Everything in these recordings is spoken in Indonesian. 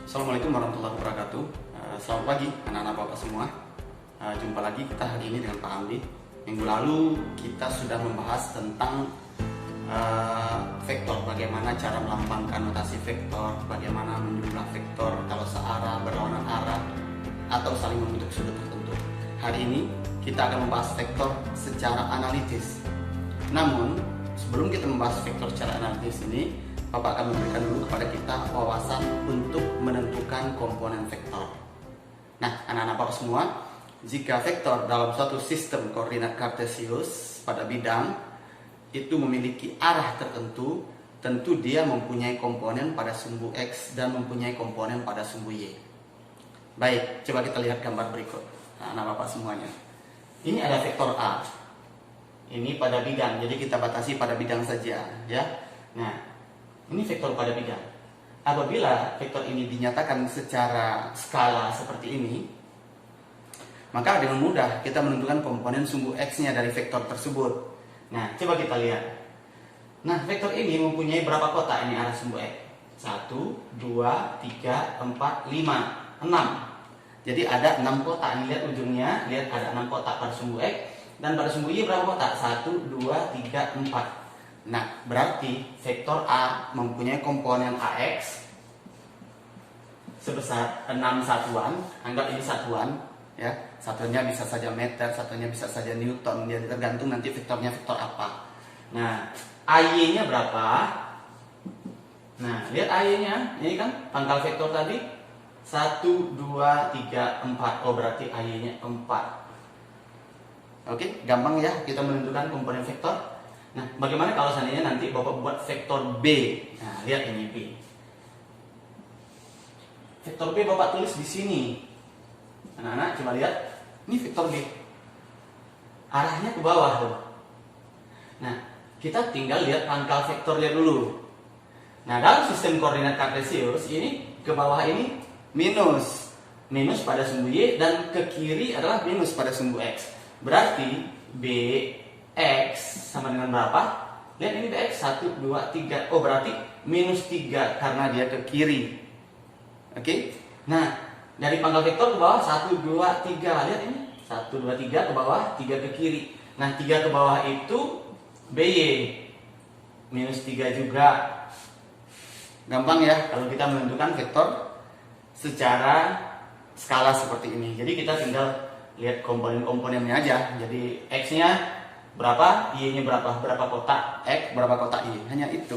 Assalamualaikum warahmatullahi wabarakatuh. Selamat pagi anak-anak bapak semua. Jumpa lagi kita hari ini dengan Pak Hamdi. Minggu lalu kita sudah membahas tentang vektor, bagaimana cara melambangkan notasi vektor, bagaimana menjumlah vektor kalau searah, berlawanan arah, atau saling membentuk sudut tertentu. Hari ini kita akan membahas vektor secara analitis. Namun sebelum kita membahas vektor secara analitis ini, Bapak akan memberikan dulu kepada kita wawasan untuk menentukan komponen vektor. Nah, anak-anak Bapak semua, jika vektor dalam suatu sistem koordinat kartesius pada bidang itu memiliki arah tertentu, tentu dia mempunyai komponen pada sumbu X dan mempunyai komponen pada sumbu Y. Baik, coba kita lihat gambar berikut. Nah, anak Bapak semuanya. Ini ada vektor A. Ini pada bidang, jadi kita batasi pada bidang saja, ya. Nah, ini vektor pada bidang. Apabila vektor ini dinyatakan secara skala seperti ini, maka dengan mudah kita menentukan komponen sumbu X-nya dari vektor tersebut. Nah, coba kita lihat. Nah, vektor ini mempunyai berapa kotak ini arah sumbu X? 1, 2, 3, 4, 5, 6. Jadi ada 6 kotak. Ini lihat ujungnya, lihat ada 6 kotak pada sumbu X. Dan pada sumbu Y berapa kotak? 1, 2, 3, 4. Nah, berarti vektor A mempunyai komponen AX sebesar 6 satuan. Anggap ini satuan, ya. Satuannya bisa saja meter, satuannya bisa saja newton, dia tergantung nanti vektornya vektor apa. Nah, AY-nya berapa? Nah, lihat AY-nya, ini kan pangkal vektor tadi 1, 2, 3, 4. Oh, berarti AY-nya 4. Oke, gampang ya kita menentukan komponen vektor. Nah, bagaimana kalau seandainya nanti Bapak buat vektor B? Nah, lihat ini B. Vektor B Bapak tulis di sini. Anak-anak coba lihat. Ini vektor B. Arahnya ke bawah tuh. Nah, kita tinggal lihat pangkal vektornya dulu. Nah, dalam sistem koordinat kartesius ini ke bawah ini minus. Minus pada sumbu Y dan ke kiri adalah minus pada sumbu X. Berarti B X sama dengan berapa? Lihat ini Bx 1, 2, 3. Oh, berarti minus 3 karena dia ke kiri. Oke. Nah, dari pangkal vektor ke bawah 1, 2, 3. Lihat ini 1, 2, 3 ke bawah, 3 ke kiri. Nah, 3 ke bawah itu By minus 3 juga. Gampang ya kalau kita menentukan vektor secara skala seperti ini. Jadi kita tinggal lihat komponen-komponennya aja. Jadi X-nya berapa, Y-nya berapa kotak X, berapa kotak Y, hanya itu.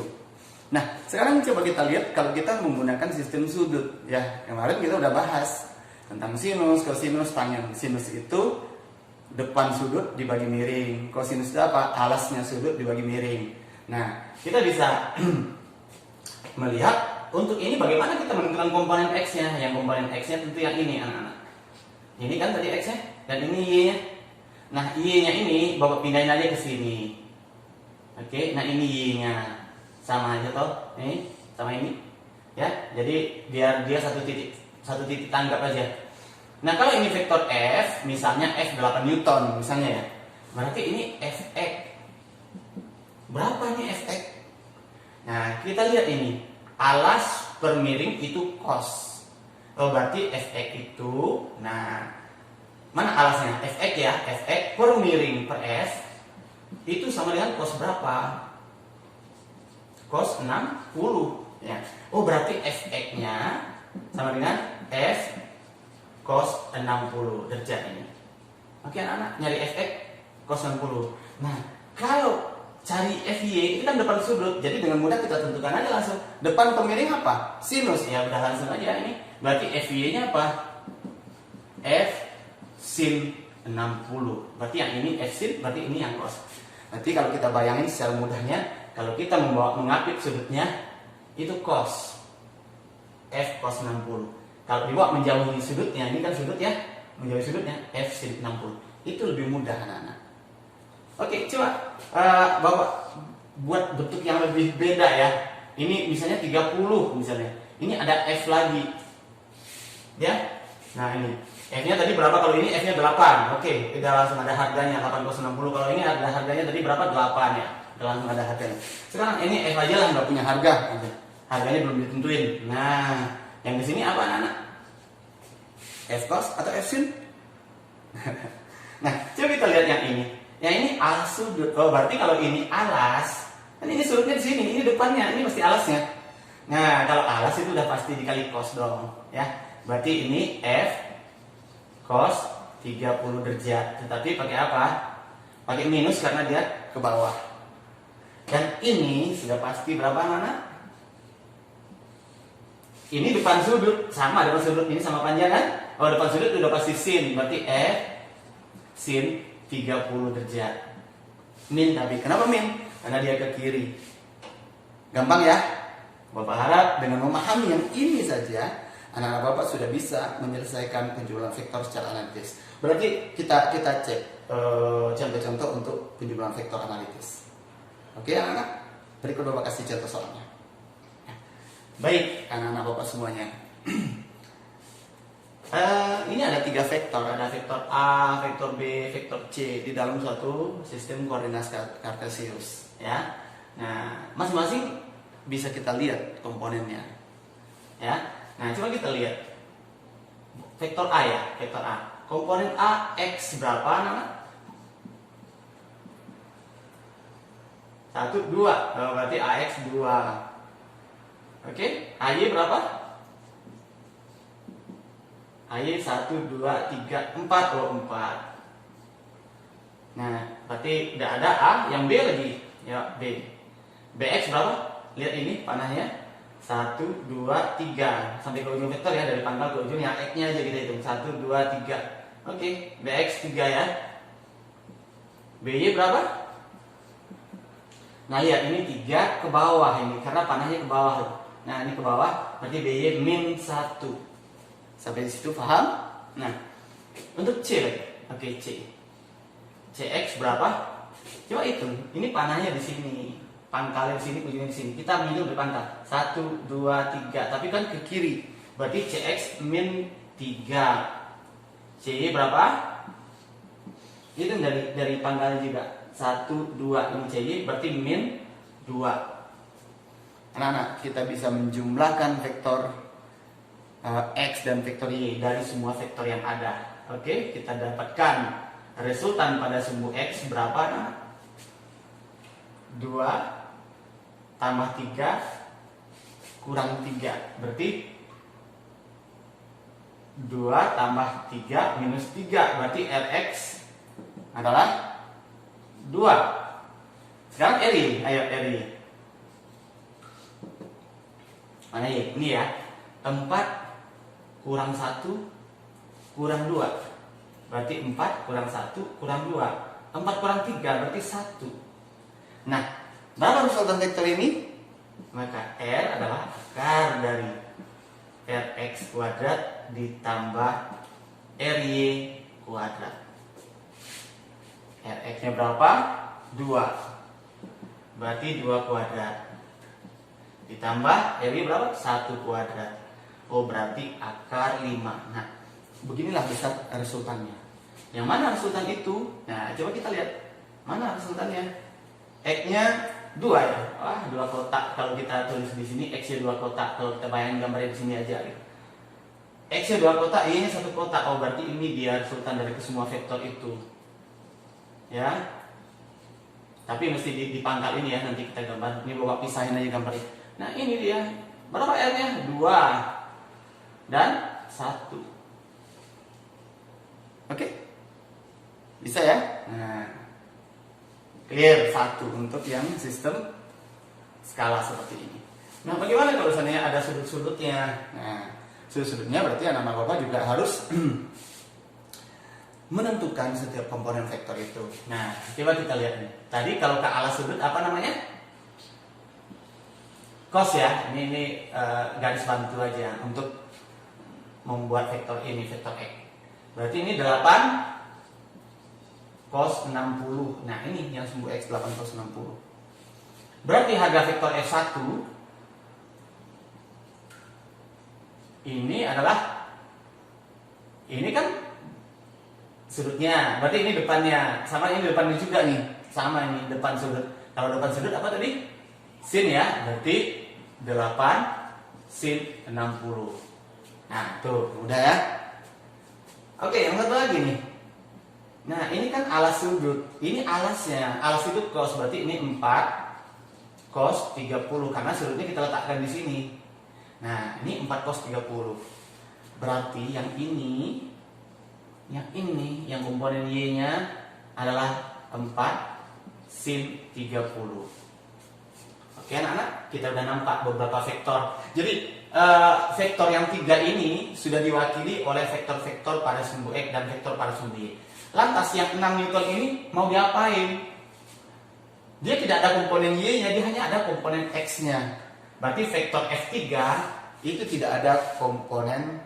Nah, sekarang coba kita lihat kalau kita menggunakan sistem sudut. Ya, kemarin kita udah bahas tentang sinus, kosinus, tangen. Sinus itu depan sudut dibagi miring, kosinus itu apa? Alasnya sudut dibagi miring. Nah, kita bisa melihat untuk ini bagaimana kita menentukan komponen X-nya. Yang komponen X-nya tentu yang ini, anak-anak. Ini kan tadi X-nya dan ini Y-nya. Nah, Y-nya ini Bapak pindahin aja ke sini. Oke, nah ini Y-nya. Sama aja toh. Ini sama ini. Ya, jadi biar dia satu titik tanggap aja. Nah, kalau ini vektor F, misalnya F 8 Newton misalnya ya. Berarti ini Fx. Berapa ini Fx? Nah, kita lihat ini. Alas per miring itu cos. Oh, berarti Fx itu, nah, mana alasnya? Fx ya, Fx per miring per S itu sama dengan cos berapa? Cos 60 ya. Oh, berarti Fx-nya sama dengan F cos 60 derajat ini. Oke, anak-anak, nyari Fx cos 60. Nah, kalau cari Fy itu kan depan sudut. Jadi dengan mudah kita tentukan aja langsung. Depan pemiring apa? Sinus. Ya udah langsung aja ini. Berarti Fy-nya apa? F sin 60. Berarti yang ini F sin, berarti ini yang cos. Nanti kalau kita bayangin secara mudahnya, kalau kita mengapit sudutnya itu cos. F cos 60. Kalau dibawa menjauhi sudutnya, ini kan sudut ya, menjauhi sudutnya F sin 60. Itu lebih mudah, anak-anak. Oke, coba Bapak buat bentuk yang lebih beda ya. Ini misalnya 30 misalnya. Ini ada F lagi. Ya. Nah, ini F-nya tadi berapa? Kalau ini F-nya 8. Oke, udah langsung ada harganya 8 cos 60. Kalau ini ada harganya tadi berapa? 8 ya. Udah langsung ada harganya. Sekarang ini F aja lah nggak punya harga. Harganya belum ditentuin. Nah, Yang di sini apa anak-anak? F cos atau F sin? Nah, coba kita lihat yang ini. Yang ini alas sudut. Oh, berarti kalau ini alas, kan ini sudutnya di sini, ini depannya, ini mesti alasnya. Nah, kalau alas itu udah pasti dikali cos dong, ya. Berarti ini F cos 30 derajat. Tetapi pakai apa? Pakai minus karena dia ke bawah. Dan ini sudah pasti berapa anak-anak? Ini depan sudut, sama depan sudut ini sama panjang kan? Oh, depan sudut udah pasti sin, berarti F sin 30 derajat. Min, tapi kenapa min? Karena dia ke kiri. Gampang ya? Bapak harap dengan memahami yang ini saja, anak-anak Bapak sudah bisa menyelesaikan penjumlahan vektor secara analitis. Berarti kita cek contoh-contoh untuk penjumlahan vektor analitis. Oke anak-anak? Berikut Bapak kasih contoh soalnya. Baik, anak-anak Bapak semuanya. Ini ada 3 vektor, ada vektor A, vektor B, vektor C di dalam suatu sistem koordinat kartesius, ya. Nah, masing-masing bisa kita lihat komponennya, ya. Nah, coba kita lihat vektor A ya, vektor A. Komponen A x berapa, anak-anak? 1, 2. Oh, berarti AX 2. Oke, AY berapa? AY 1, 2, 3, 4. Oh, 4. Nah, berarti udah ada A, yang B lagi. Ya, B. BX berapa? Lihat ini panahnya. 1, 2, 3. Sampai ke ujung vektor ya, dari pangkal ke ujung yang X-nya aja kita hitung. 1, 2, 3. Oke, BX 3 ya. BY berapa? Nah, lihat ini 3 ke bawah ini karena panahnya ke bawah. Nah, ini ke bawah, berarti BY min 1. Sampai di situ paham? Nah, untuk C lagi. Oke, C. CX berapa? Coba hitung. Ini panahnya di sini. Pangkalnya di sini, ujungnya di sini. Kita minum di pangkal. 1, 2, 3. Tapi kan ke kiri. Berarti CX min 3. CY berapa? Itu dari pangkalnya juga. 1, 2. Ini CY berarti min 2. Anak-anak, kita bisa menjumlahkan vektor X dan vektor Y dari semua vektor yang ada. Oke, kita dapatkan resultan pada sumbu X berapa, anak? 2 tambah 3 kurang 3. Berarti 2 tambah 3 minus 3. Berarti Rx adalah 2. Sekarang RY, ayo RY. Mana ya? Ini ya. 4 kurang 1 kurang 2. Berarti 4 kurang 1 kurang 2. 4 kurang 3 berarti 1. Nah, berapa resultan vektor ini? Maka R adalah akar dari Rx kuadrat ditambah Ry kuadrat. Rx-nya berapa? 2. Berarti 2 kuadrat. Ditambah Ry berapa? 1 kuadrat. Oh, berarti akar 5. Nah, beginilah besar resultannya. Yang mana resultan itu? Nah, coba kita lihat. Mana resultannya? X-nya 2 ya. Wah, 2 kotak. Kalau kita tulis di sini X-nya 2 kotak. Kalau kita bayangin gambarnya di sini aja gitu. X-nya 2 kotak, Y-nya 1 kotak. Oh, berarti ini dia resultan dari semua vektor itu. Ya. Tapi mesti di pangkal ini ya, nanti kita gambar. Ini bawa pisahin aja gambarnya. Nah, ini dia. Berapa R-nya? 2 dan 1. Oke? Bisa ya? Nah, clear 1 untuk yang sistem skala seperti ini. Nah, bagaimana kalau seandainya ada sudut-sudutnya? Nah, sudut-sudutnya berarti anak-anak Bapak juga harus menentukan setiap komponen vektor itu. Nah, coba kita lihat nih. Tadi kalau ke alas sudut apa namanya? Cos ya, ini garis bantu aja untuk membuat vektor ini, vektor X. Berarti ini 8 cos 60. Nah, ini yang sumbu X 8 cos 60. Berarti harga vektor F1 ini adalah, ini kan sudutnya, berarti ini depannya, sama ini depannya juga nih, sama ini depan sudut. Kalau depan sudut apa tadi? Sin ya, berarti 8 sin 60. Nah, tuh, udah ya. Oke, yang satu lagi nih. Nah, ini kan alas sudut. Ini alasnya. Alas sudut cos, berarti ini 4 cos 30 karena sudutnya kita letakkan di sini. Nah, ini 4 cos 30. Berarti yang ini, yang komponen Y-nya adalah 4 sin 30. Oke anak-anak, kita udah nampak beberapa vektor. Jadi vektor yang 3 ini sudah diwakili oleh vektor-vektor pada sumbu X dan vektor pada sumbu Y. Lantas yang 6 Newton ini mau diapain? Dia tidak ada komponen Y-nya, dia hanya ada komponen X-nya. Berarti vektor F3 itu tidak ada komponen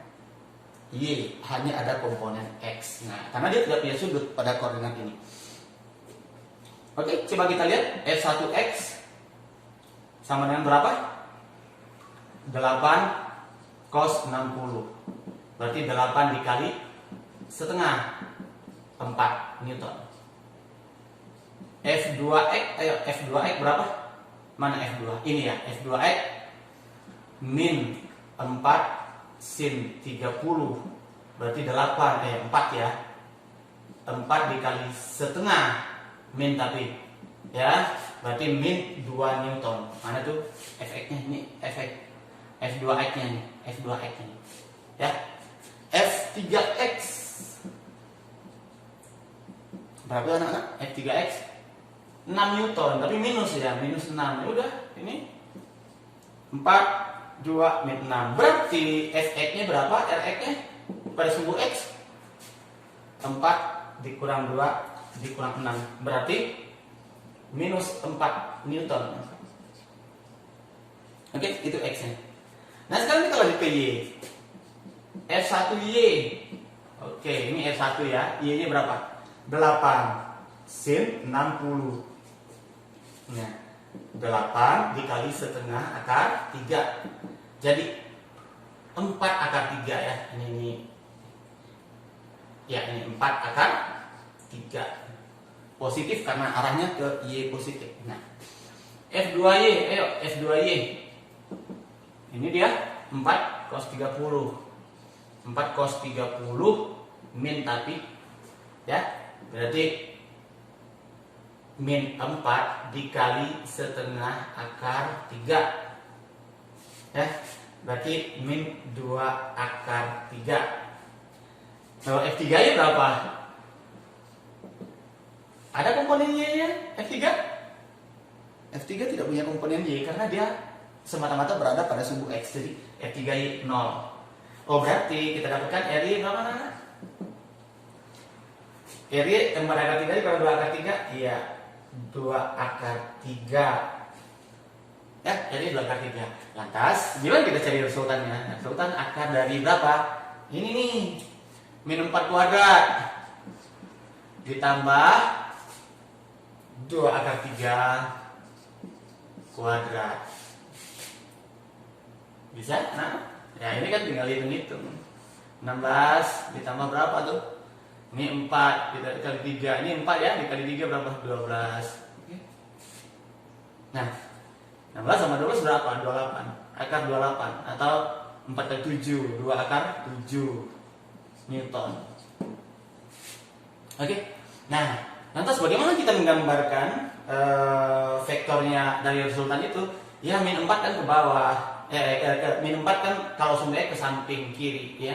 Y, hanya ada komponen X. Nah, karena dia tidak punya sudut pada koordinat ini. Oke, coba kita lihat F1X sama dengan berapa? 8 cos 60. Berarti 8 dikali setengah 4 Newton. F2X, ayo F2X berapa? Mana F2? Ini ya, F2X min 4 sin 30. Berarti 4 ya. 4 dikali setengah min tapi ya, berarti min 2 Newton. Mana tuh Fx-nya? Ini Fx. F2X-nya nih, F2X-nya nih. Ya. F3X berapa anak-anak? F3X 6 Newton, tapi minus ya, minus 6. Ya udah, ini 4 2 min 6. Berarti Fx-nya berapa? Rx-nya pada sumbu X 4 dikurang 2 dikurang 6. Berarti minus 4 Newton. Oke, itu X-nya. Nah, sekarang kita lanjut ke Y. F1Y. Oke, ini F1 ya. Y-nya berapa? 8 sin 60. Nah, 8 dikali setengah akar 3. Jadi 4 akar 3 ya. Ini ya, ini 4 akar 3. Positif karena arahnya ke Y positif. Nah, F2Y, ayo F2Y. Ini dia 4 cos 30. 4 cos 30 min tapi ya, berarti min 4 dikali setengah akar 3. Ya, berarti min 2 akar 3. Kalau F3-nya berapa? Ada komponen Y-nya F3? F3 tidak punya komponen Y karena dia semata-mata berada pada sumbu X. Jadi F3Y 0. Oh, berarti kita dapatkan RY berapa anak? RY 4 akar 3 dikali 2 akar 3? Iya, 2 akar 3. Ya, RY 2 akar 3. Lantas, gimana kita cari resultannya? Resultan akar dari berapa? Ini nih, min 4 kuadrat ditambah 2 akar 3 kuadrat. Bisa? Nah, ya ini kan tinggal hitung-hitung. 16 ditambah berapa tuh? Ini 4 dikali 3. Ini 4 ya, dikali 3 berapa? 12. Oke. Nah, 16 sama 12 berapa? 28. Akar 28 atau 4 kali 7, 2 akar 7 Newton. Oke. Nah, lantas bagaimana kita menggambarkan vektornya dari resultan itu? Ya, min 4 kan ke bawah. Min 4 kan kalau sumbu X ke samping kiri ya.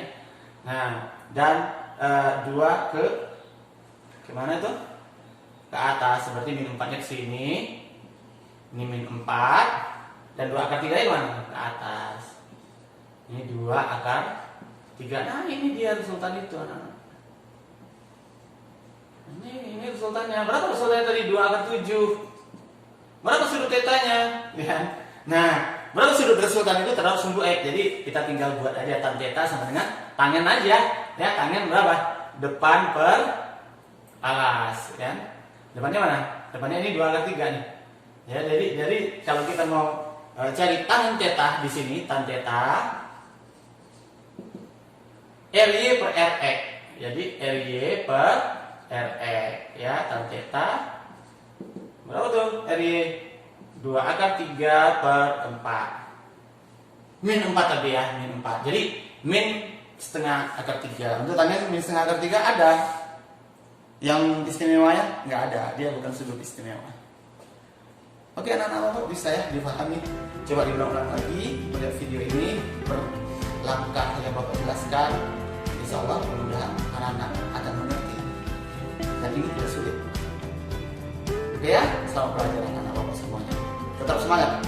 Nah, dan 2 ke mana itu? Ke atas, seperti min 4-nya ke sini. Ini min 4 dan 2 akar 3 nya mana? Ke atas. Ini 2 akar 3. Nah, ini dia resultan itu anak-anak. Ini resultannya. Berapa resultannya tadi? 2 akar 7. Berapa sudut tetanya? Ya. Nah, berapa sudut resultan itu terhadap sumbu X. Jadi kita tinggal buat aja tan theta sama dengan tangen aja. Ya, tangen berapa? Depan per alas, ya. Depannya mana? Depannya ini 2 akar 3 nih. Ya, jadi kalau kita mau cari tan theta di sini, tan theta RY per RX. Jadi RY per RX ya, tan theta berapa tuh? RY 2 akar 3 per 4. Min 4 tadi ya, min 4. Jadi min setengah akar 3. Untuk tangen min setengah akar 3 ada. Yang istimewanya nggak ada, dia bukan sudut istimewa. Oke anak-anak Bapak bisa ya dipahami. Coba diulang-ulang lagi melihat video ini per langkah yang Bapak jelaskan. Insya Allah mudah-mudahan anak-anak akan mengerti. Dan ini tidak sulit. Oke ya, selamat belajar anak-anak Bapak semuanya. Tetap semangat.